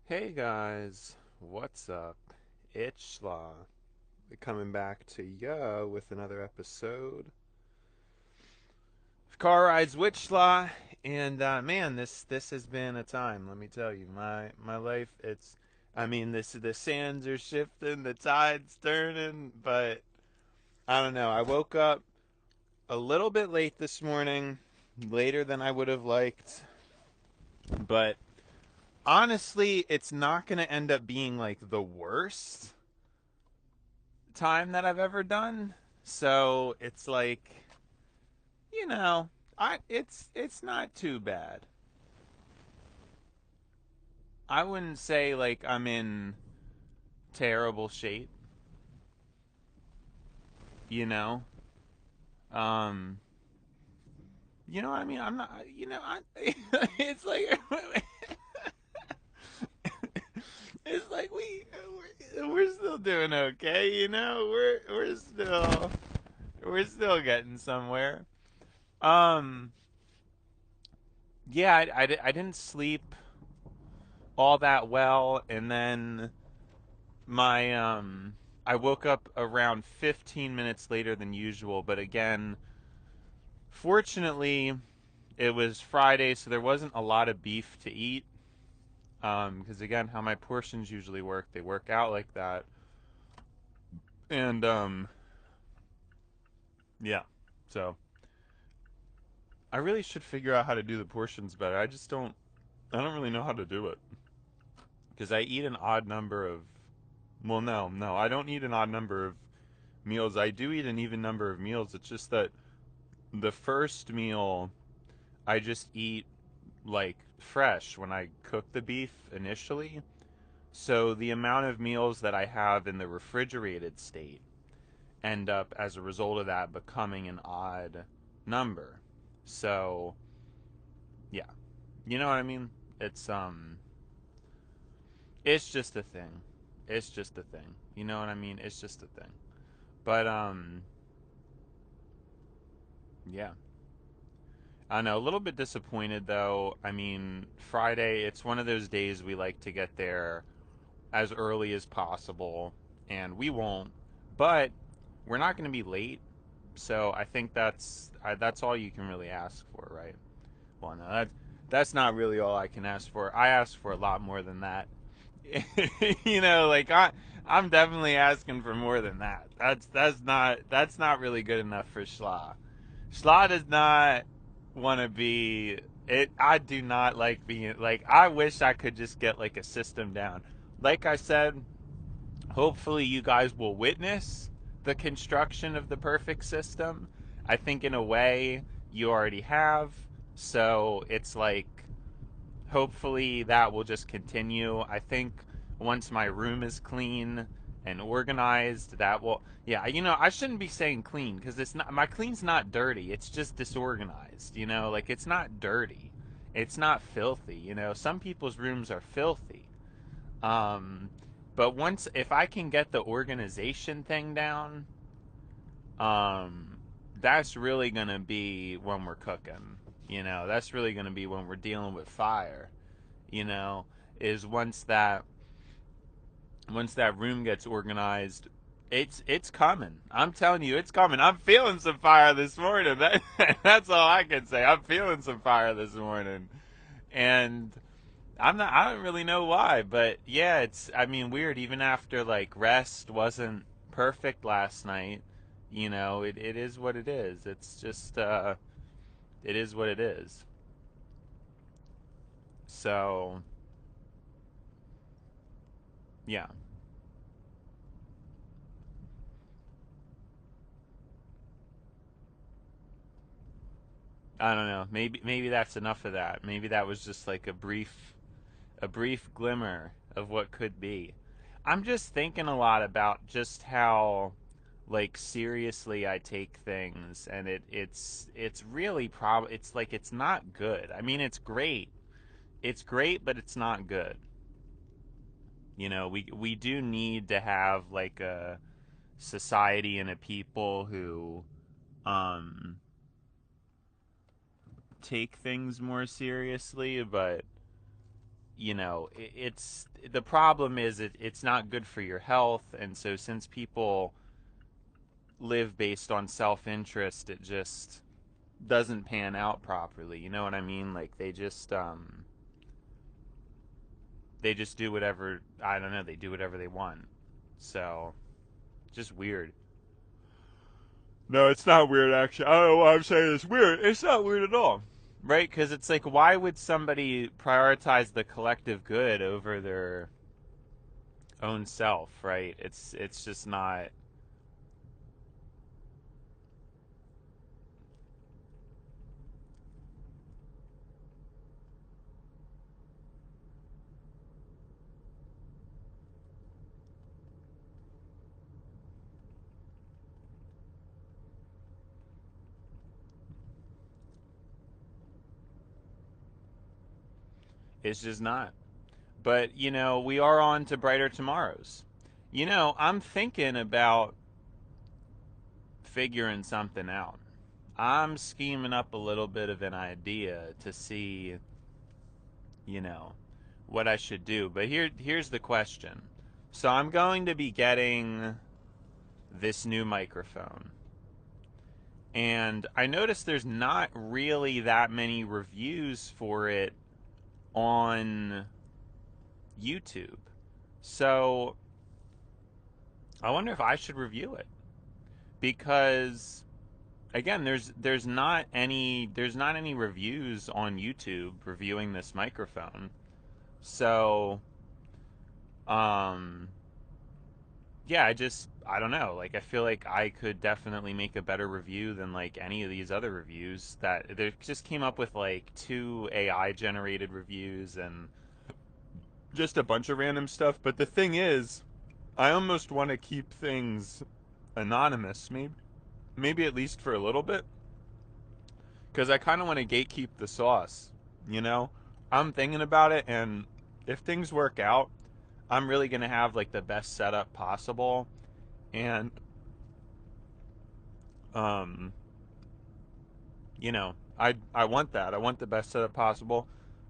Hey guys, what's up? It's Law coming back to ya with another episode of Car Rides Witchlaw, and man, this has been a time. Let me tell you, my life. This the sands are shifting, the tide's turning, but I don't know. I woke up a little bit late this morning, later than I would have liked, but honestly, it's not gonna end up being like the worst time that I've ever done. So it's like, you know, it's not too bad. I wouldn't say like I'm in terrible shape, you know. Um, you know what I mean? I'm not, it's like it's like we're still doing okay, you know. We're still getting somewhere. Um, yeah, I didn't sleep all that well, and then my I woke up around 15 minutes later than usual, but again, fortunately, it was Friday, so there wasn't a lot of beef to eat. Because again, how my portions usually work, they work out like that, and yeah. So I really should figure out how to do the portions better. I just don't. I don't really know how to do it because I eat an odd number of. Well, no, I don't eat an odd number of meals. I do eat an even number of meals. It's just that the first meal I just eat like fresh when I cook the beef initially. So the amount of meals that I have in the refrigerated state end up as a result of that becoming an odd number. So, yeah. You know what I mean? It's it's just a thing. It's just a thing. You know what I mean? It's just a thing. But yeah. I know, a little bit disappointed though. I mean, Friday, it's one of those days we like to get there as early as possible, and we won't. But we're not going to be late, so I think that's all you can really ask for, right? Well, no, that's not really all I can ask for. I ask for a lot more than that. Like I'm definitely asking for more than that. That's not really good enough for Schla. Schla does not want to be it. I do not like being like. I wish I could just get like a system down. Like I said, hopefully you guys will witness the construction of the perfect system. I think in a way you already have. So it's like hopefully that will just continue. I think once my room is clean and organized, that will. Yeah, I shouldn't be saying clean because it's not. My clean's not dirty. It's just disorganized. Like it's not dirty. It's not filthy. Some people's rooms are filthy. Um, but once if I can get the organization thing down, um, that's really gonna be when we're cooking. That's really gonna be when we're dealing with fire. You know, is once that room gets organized, it's coming. I'm telling you, it's coming. I'm feeling some fire this morning. That's all I can say. I'm feeling some fire this morning, and I don't really know why, but yeah, it's. I mean, weird. Even after like rest wasn't perfect last night, it is what it is. It's just it is what it is. So yeah. I don't know. Maybe that's enough of that. Maybe that was just like a brief glimmer of what could be. I'm just thinking a lot about just how like seriously I take things, and it's really it's like it's not good. I mean, it's great. It's great, but it's not good. We do need to have like a society and a people who um take things more seriously, but it's the problem is it's not good for your health, and so since people live based on self-interest, it just doesn't pan out properly. You know what I mean? Like they just do whatever, I don't know, they do whatever they want. So, just weird. No, it's not weird actually. I don't know why I'm saying it's weird. It's not weird at all. Right? Because it's like, why would somebody prioritize the collective good over their own self? Right? It's just not. It's just not. But we are on to brighter tomorrows. I'm thinking about figuring something out. I'm scheming up a little bit of an idea to see, you know, what I should do. But here's the question. So I'm going to be getting this new microphone. And I noticed there's not really that many reviews for it on YouTube. So I wonder if I should review it because again, there's not any reviews on YouTube reviewing this microphone. So um yeah, I don't know. Like I feel like I could definitely make a better review than like any of these other reviews that they just came up with like two AI generated reviews and just a bunch of random stuff. But the thing is, I almost want to keep things anonymous, maybe at least for a little bit, because I kind of want to gatekeep the sauce. You know, I'm thinking about it, and if things work out, I'm really gonna have like the best setup possible, and um, I want that. I want the best setup possible.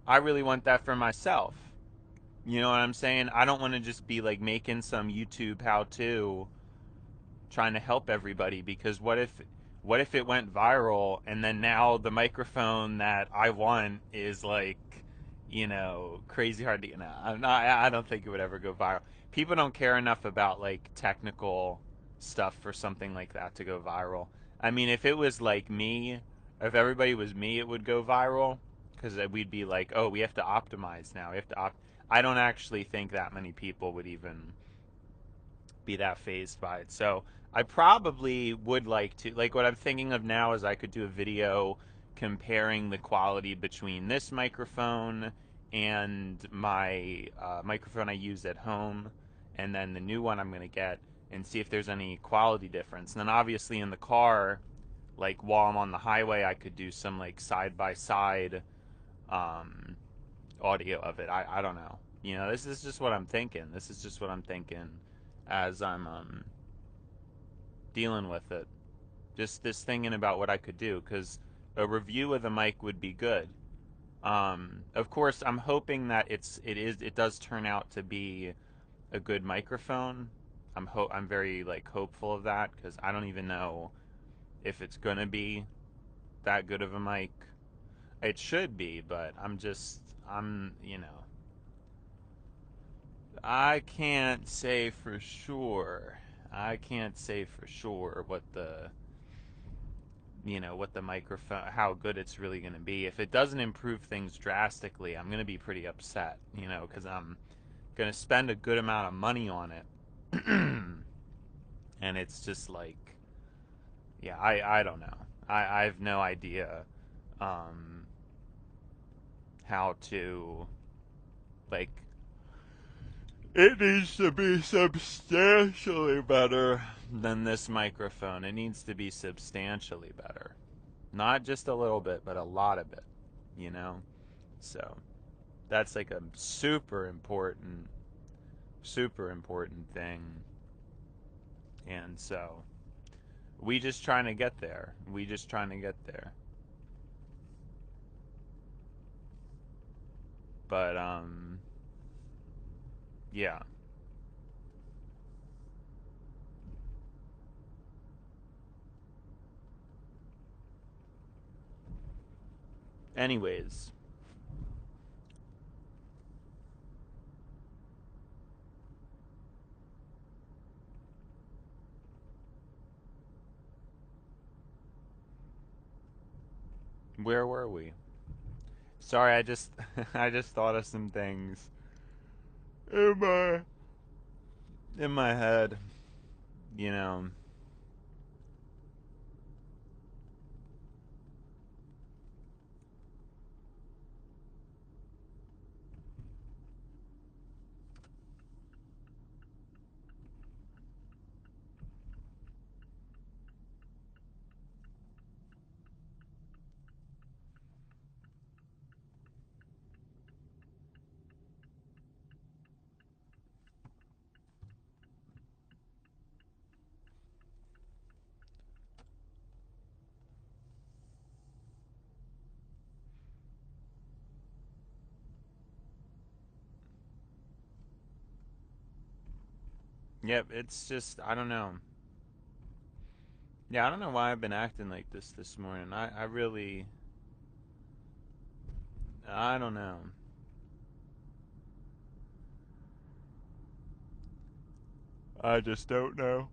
I really want that for myself. You know what I'm saying? I don't want to just be like making some YouTube how to trying to help everybody because what if it went viral and then now the microphone that I want is like crazy hard to I don't think it would ever go viral. People don't care enough about like technical stuff for something like that to go viral. I mean, if it was like me, if everybody was me, it would go viral because we'd be like, oh, we have to optimize now. We have to I don't actually think that many people would even be that phased by it. So I probably would like to, like what I'm thinking of now is I could do a video comparing the quality between this microphone and my microphone I use at home, and then the new one I'm going to get, and see if there's any quality difference. And then obviously in the car, like while I'm on the highway, I could do some like side by side audio of it. I don't know. This is just what I'm thinking. This is just what I'm thinking as I'm dealing with it. Just this thinking about what I could do because a review of the mic would be good. Of course, I'm hoping that it does turn out to be a good microphone. I'm very like hopeful of that because I don't even know if it's gonna be that good of a mic. It should be, but I can't say for sure. I can't say for sure what the microphone, how good it's really going to be. If it doesn't improve things drastically, I'm going to be pretty upset, because I'm going to spend a good amount of money on it. And it's just like, yeah, I don't know. I have no idea um, how to, like, it needs to be substantially better than this microphone. It needs to be substantially better. Not just a little bit, but a lot of it, you know? So that's like a super important thing. And so we just trying to get there. We just trying to get there. But Yeah. Anyways, where were we? Sorry, I just I just thought of some things in my head. You know. Yep, it's just I don't know. Yeah, I don't know why I've been acting like this morning. I really I don't know. I just don't know.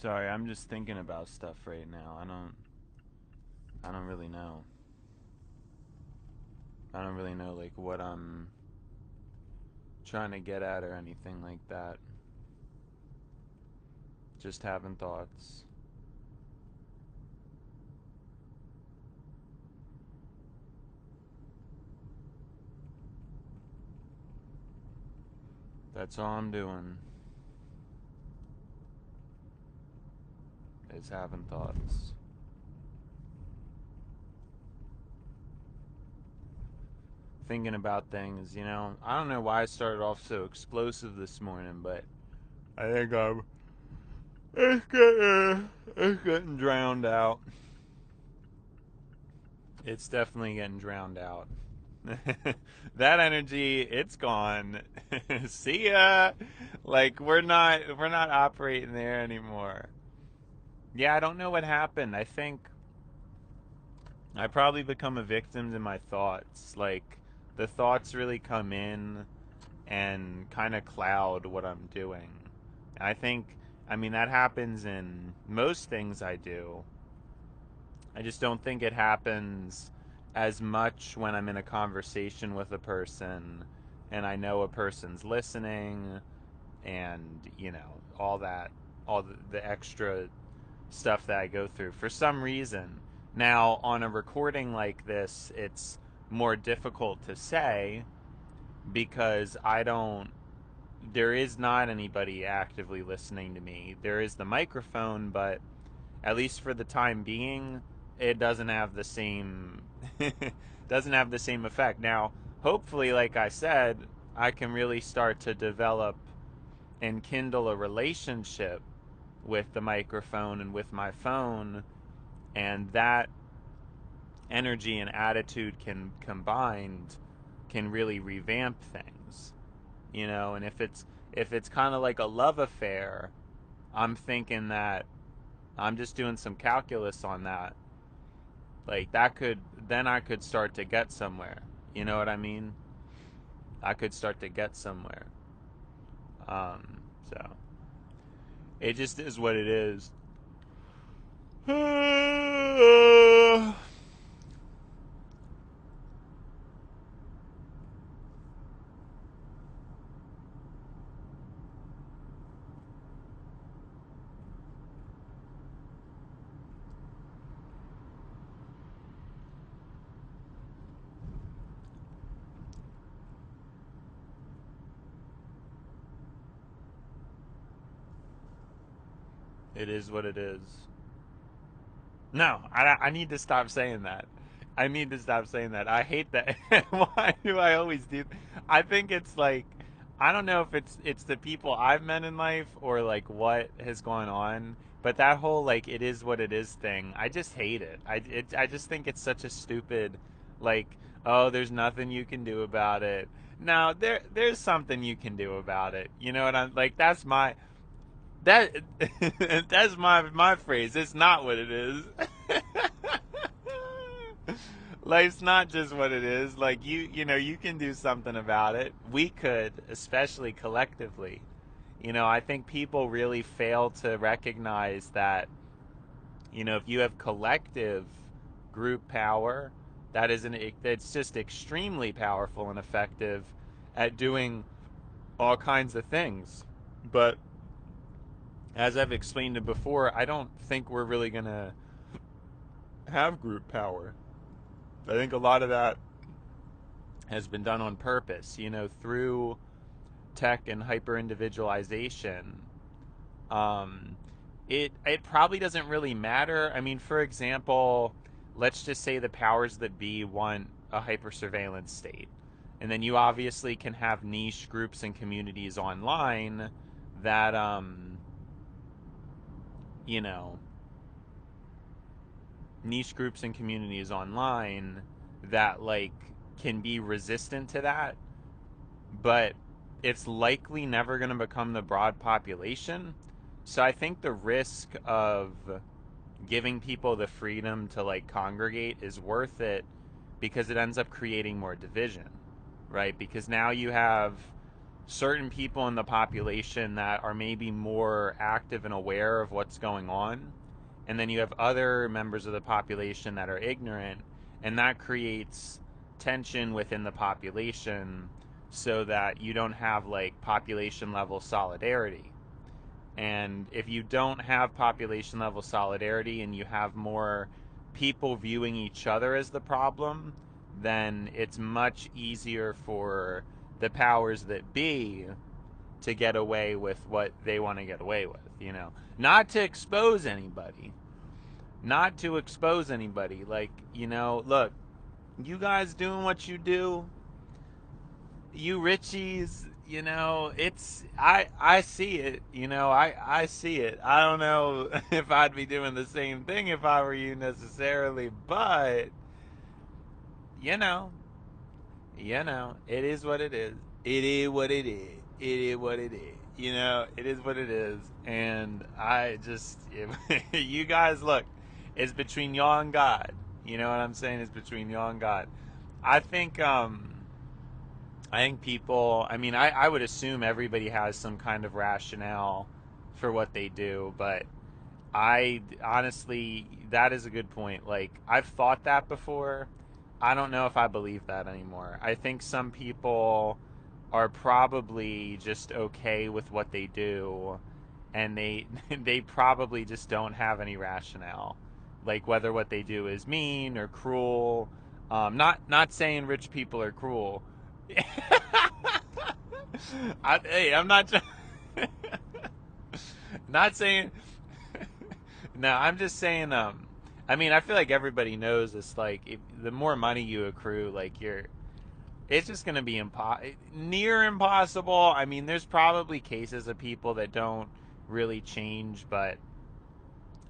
Sorry, I'm just thinking about stuff right now. I don't really know. I don't really know like what I'm trying to get at or anything like that. Just having thoughts. That's all I'm doing is having thoughts. Thinking about things, you know. I don't know why I started off so explosive this morning, but I think it's getting drowned out. It's definitely getting drowned out. That energy, it's gone. See ya. Like we're not operating there anymore. Yeah, I don't know what happened. I think I probably become a victim to my thoughts. Like the thoughts really come in and kind of cloud what I'm doing. I think I mean that happens in most things I do. I just don't think it happens as much when I'm in a conversation with a person and I know a person's listening and, you know, all the extra stuff that I go through for some reason. Now, on a recording like this, it's more difficult to say because I don't there is not anybody actively listening to me. There is the microphone, but at least for the time being, it doesn't have the same doesn't have the same effect. Now, hopefully, like I said, I can really start to develop and kindle a relationship with the microphone and with my phone, and that energy and attitude can combined can really revamp things. You know, and if it's kind of like a love affair, I'm thinking that I'm just doing some calculus on that. Like that could then I could start to get somewhere. You know what I mean? I could start to get somewhere. So It just is what it is. It is what it is. No, I need to stop saying that. I need to stop saying that. I hate that. Why do I always do? I think it's like I don't know if it's the people I've met in life or like what has gone on, but that whole like it is what it is thing, I just hate it. I just think it's such a stupid like oh there's nothing you can do about it. No, there's something you can do about it. You know what I'm like? That that's my phrase. It's not what it is. Life's not just what it is. Like you know, you can do something about it. We could, especially collectively. You know, I think people really fail to recognize that, you know, if you have collective group power, that is it's just extremely powerful and effective at doing all kinds of things. But as I've explained it before, I don't think we're really going to have group power. I think a lot of that has been done on purpose, you know, through tech and hyper individualization. Um, it probably doesn't really matter. I mean, for example, let's just say the powers that be want a hyper surveillance state. And then you obviously can have niche groups and communities online that you know, niche groups and communities online that like can be resistant to that, but it's likely never going to become the broad population. So I think the risk of giving people the freedom to like congregate is worth it because it ends up creating more division, right? Because now you have certain people in the population that are maybe more active and aware of what's going on, and then you have other members of the population that are ignorant, and that creates tension within the population so that you don't have like population level solidarity. And if you don't have population level solidarity and you have more people viewing each other as the problem, then it's much easier for the powers that be to get away with what they want to get away with, you know. Not to expose anybody. Not to expose anybody. Like, you know, look, you guys doing what you do, you Richies, you know, it's I see it, you know, I see it. I don't know if I'd be doing the same thing if I were you necessarily, but you know, it is what it is. It is what it is. It is what it is. You know, it is what it is. And I just, you guys, look, it's between y'all and God. You know what I'm saying? It's between y'all and God. I think, I think people, I mean, I would assume everybody has some kind of rationale for what they do, but I honestly, that is a good point. Like, I've thought that before. I don't know if I believe that anymore. I think some people are probably just okay with what they do, and they they probably just don't have any rationale, like whether what they do is mean or cruel. Not saying rich people are cruel. Hey, I'm not not saying. No, I'm just saying. I mean, I feel like everybody knows this. Like, if, the more money you accrue, like it's just going to be near impossible. I mean, there's probably cases of people that don't really change, but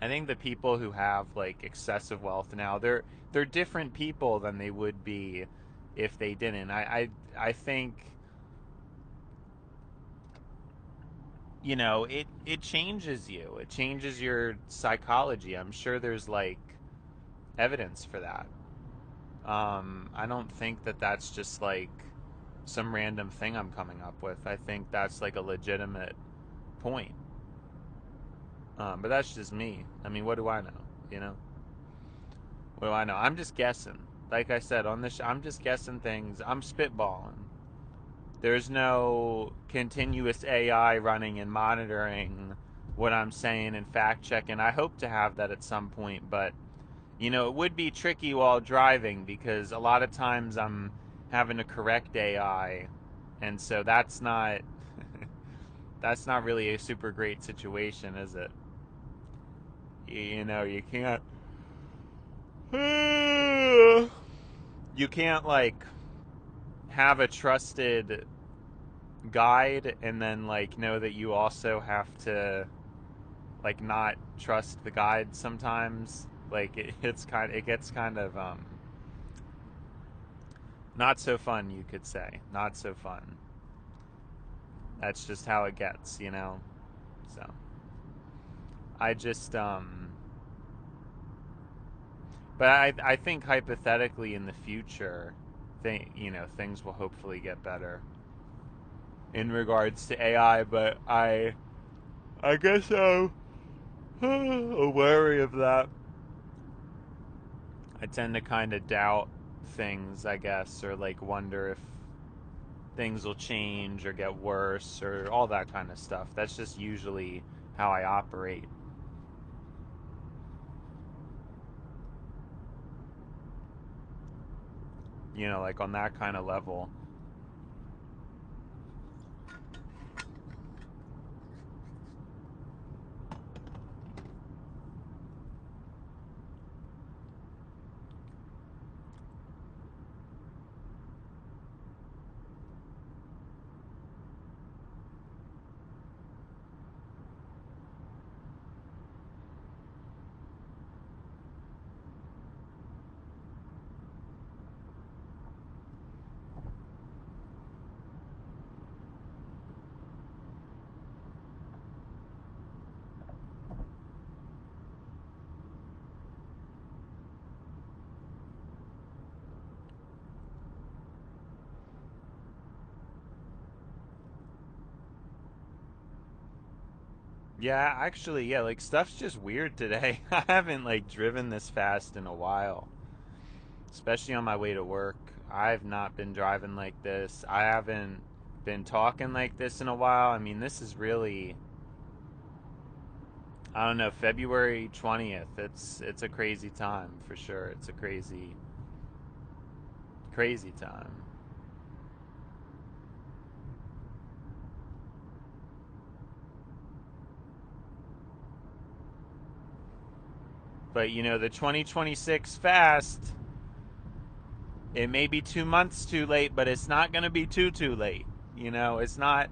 I think the people who have like excessive wealth now, they're different people than they would be if they didn't. I think you know it changes you. It changes your psychology. I'm sure there's like evidence for that. I don't think that that's just like some random thing I'm coming up with. I think that's like a legitimate point. But that's just me. I mean, what do I know? You know, what do I know? I'm just guessing. Like I said on this, I'm just guessing things. I'm spitballing. There's no continuous AI running and monitoring what I'm saying and fact checking. I hope to have that at some point, but you know, it would be tricky while driving because a lot of times I'm having to correct AI, and so that's not that's not really a super great situation, is it? You know, you can't you can't like have a trusted guide and then like know that you also have to like not trust the guide sometimes. Like it gets kind of not so fun, you could say. Not so fun. That's just how it gets, you know. So I just but I think hypothetically in the future, you know, things will hopefully get better in regards to AI. But I guess I'm wary of that. I tend to kind of doubt things, I guess, or like wonder if things will change or get worse or all that kind of stuff. That's just usually how I operate. You know, like on that kind of level. Yeah, actually, yeah, like stuff's just weird today. I haven't like driven this fast in a while, especially on my way to work. I've not been driving like this. I haven't been talking like this in a while. I mean, this is really, I don't know, February 20th. It's a crazy time for sure. It's a crazy time. But you know, the 2026 fast, it may be 2 months too late, but it's not going to be too late. You know, it's not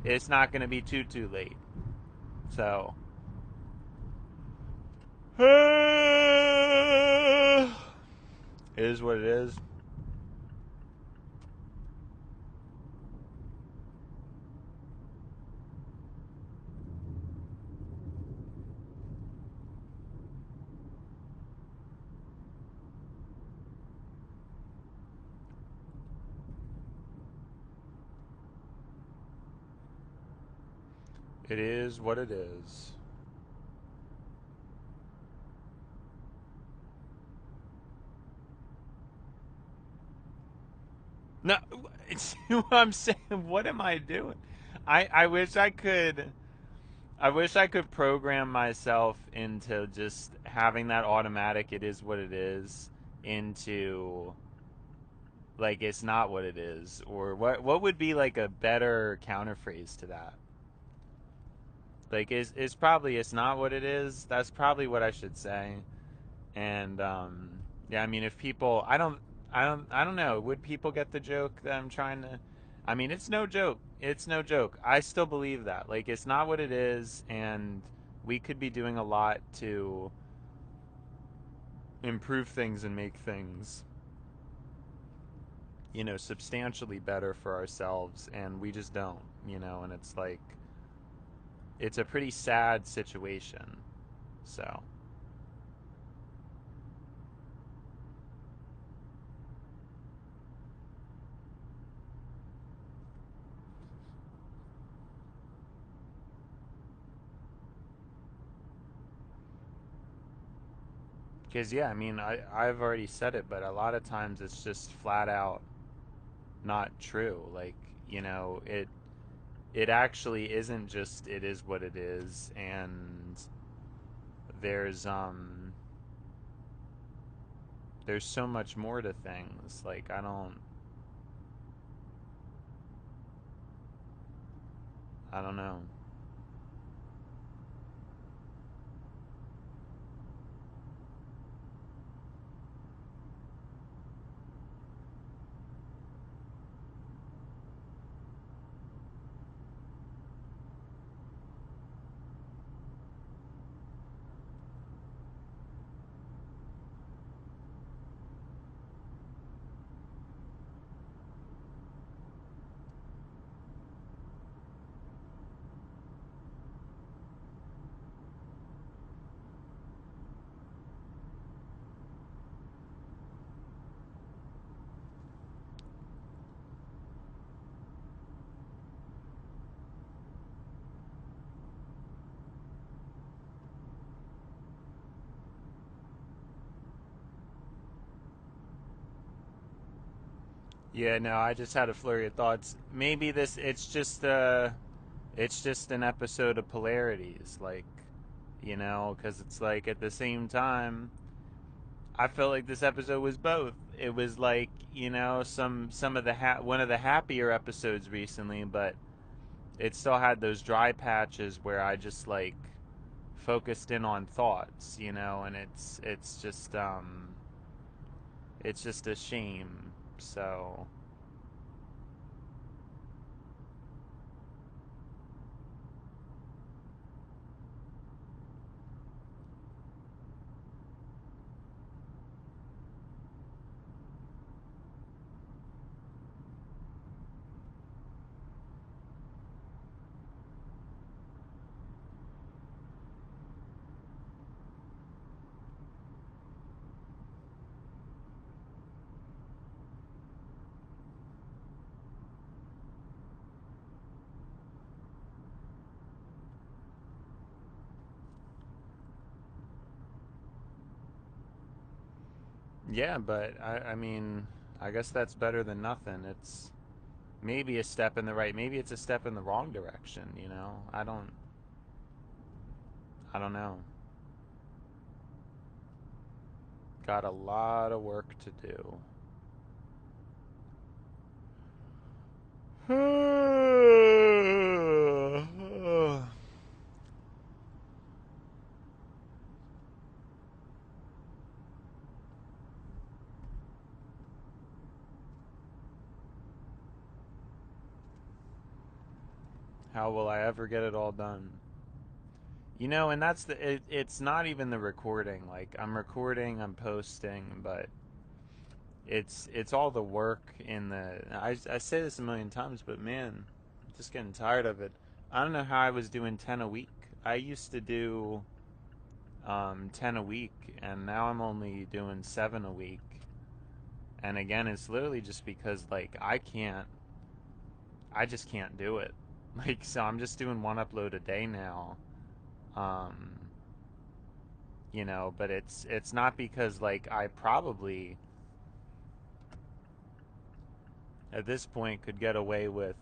going to be too late. So, it is what it is. It is what it is. No, it's what I'm saying. What am I doing? I wish I could. I wish I could program myself into just having that automatic. It is what it is. Into like it's not what it is, or what would be like a better counterphrase to that? Like is probably it's not what it is. That's probably what I should say. And yeah, I mean, if people, I don't know. Would people get the joke that I'm trying to? I mean, it's no joke. It's no joke. I still believe that. Like, it's not what it is, and we could be doing a lot to improve things and make things, you know, substantially better for ourselves, and we just don't, you know. And it's like, it's a pretty sad situation. So, Because, yeah, I mean, I've already said it, but a lot of times it's just flat out not true. Like, it actually isn't just it is what it is, and there's um there's so much more to things. Like, I don't know. Yeah, no, I just had a flurry of thoughts. Maybe this it's just an episode of polarities, like, because it's like at the same time I felt like this episode was both. It was like, some of the one of the happier episodes recently, but it still had those dry patches where I just like focused in on thoughts, and it's just a shame. So, yeah, but I mean, I guess that's better than nothing. It's maybe a step in the right, maybe it's a step in the wrong direction, I don't know. Got a lot of work to do. How will I ever get it all done? And it's not even the recording. Like, I'm recording, I'm posting, but it's all the work in the I say this a million times, but man, I'm just getting tired of it. I don't know how I was doing 10 a week. I used to do 10 a week, and now I'm only doing 7 a week. And again, it's literally just because like I just can't do it. Like, so I'm just doing one upload a day now. Um, but it's not because like I probably at this point could get away with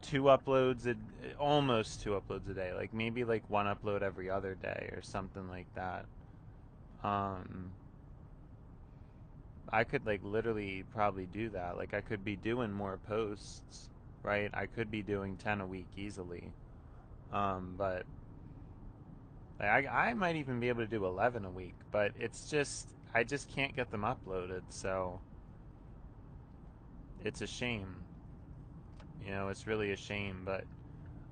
two uploads a, almost two uploads a day, like maybe like one upload every other day or something like that. um I could like literally probably do that. Like, I could be doing more posts, right? I could be doing 10 a week easily. But like, I might even be able to do 11 a week, but it's just I just can't get them uploaded. So it's a shame. It's really a shame. But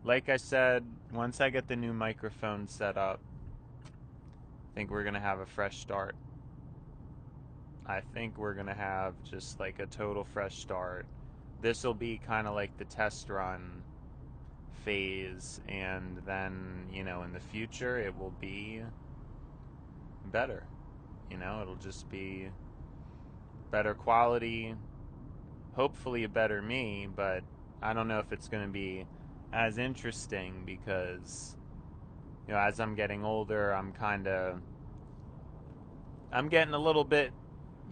like I said, once I get the new microphone set up, I think we're going to have a fresh start. I think we're going to have just like a total fresh start. This will be kind of like the test run phase, and then, in the future, it will be better. It'll just be better quality, hopefully a better me, but I don't know if it's going to be as interesting because, as I'm getting older, I'm kind of I'm getting a little bit,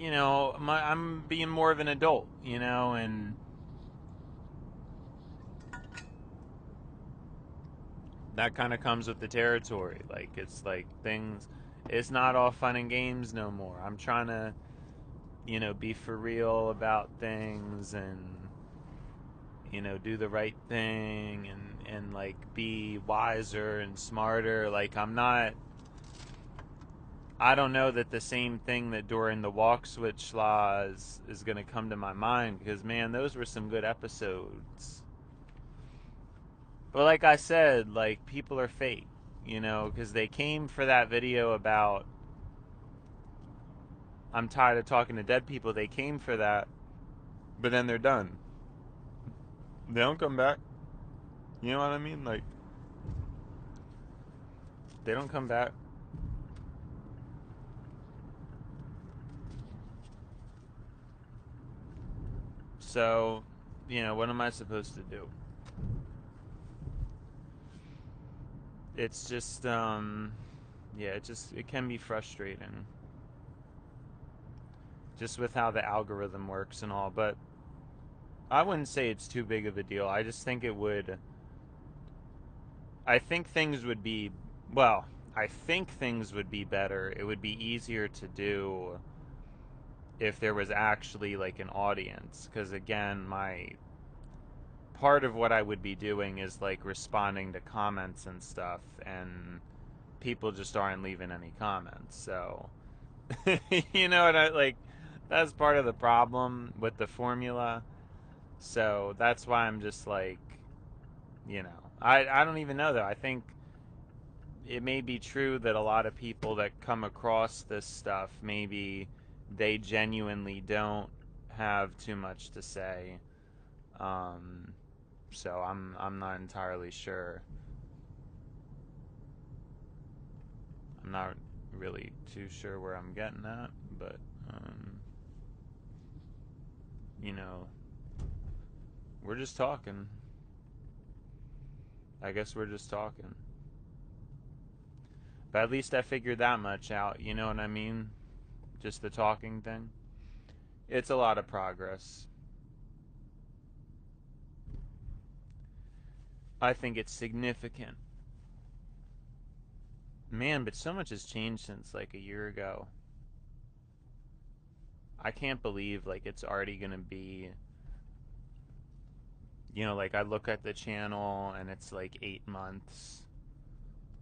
I'm being more of an adult, and that kind of comes with the territory. Like, it's like things, it's not all fun and games no more. I'm trying to, be for real about things and, do the right thing and like be wiser and smarter. Like, I don't know that the same thing that during the walk switch law is going to come to my mind because, man, those were some good episodes. But like I said, like, people are fake, because they came for that video about I'm tired of talking to dead people. They came for that, but then they're done. They don't come back. You know what I mean? Like, they don't come back. So, what am I supposed to do? It's just, yeah, it can be frustrating. Just with how the algorithm works and all. But I wouldn't say it's too big of a deal. I just think it would. I think things would be. Well, I think things would be better. It would be easier to do if there was actually like an audience. Because again, my part of what I would be doing is like responding to comments and stuff, and people just aren't leaving any comments. So, you know what I like? That's part of the problem with the formula. So that's why I'm just like, I don't even know though. I think it may be true that a lot of people that come across this stuff, maybe they genuinely don't have too much to say. Um, so I'm not entirely sure. I'm not really too sure where I'm getting at, but you know, we're just talking. I guess we're just talking. But at least I figured that much out, you know what I mean? Just the talking thing. It's a lot of progress. I think it's significant. Man, but so much has changed since like a year ago. I can't believe like it's already gonna be, like I look at the channel and it's like 8 months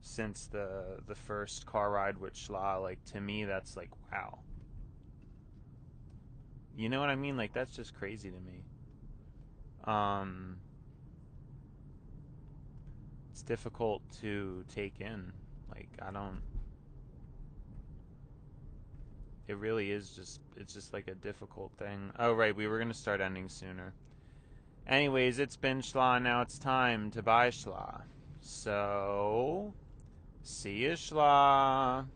since the first car ride with Schla. Like, to me that's like, wow. You know what I mean? Like, that's just crazy to me. Um it's difficult to take in. Like, I don't, it really is just, it's just like a difficult thing. Oh right, we were gonna start ending sooner. Anyways, it's been Schla, now it's time to buy Schla. So, see you, Schla.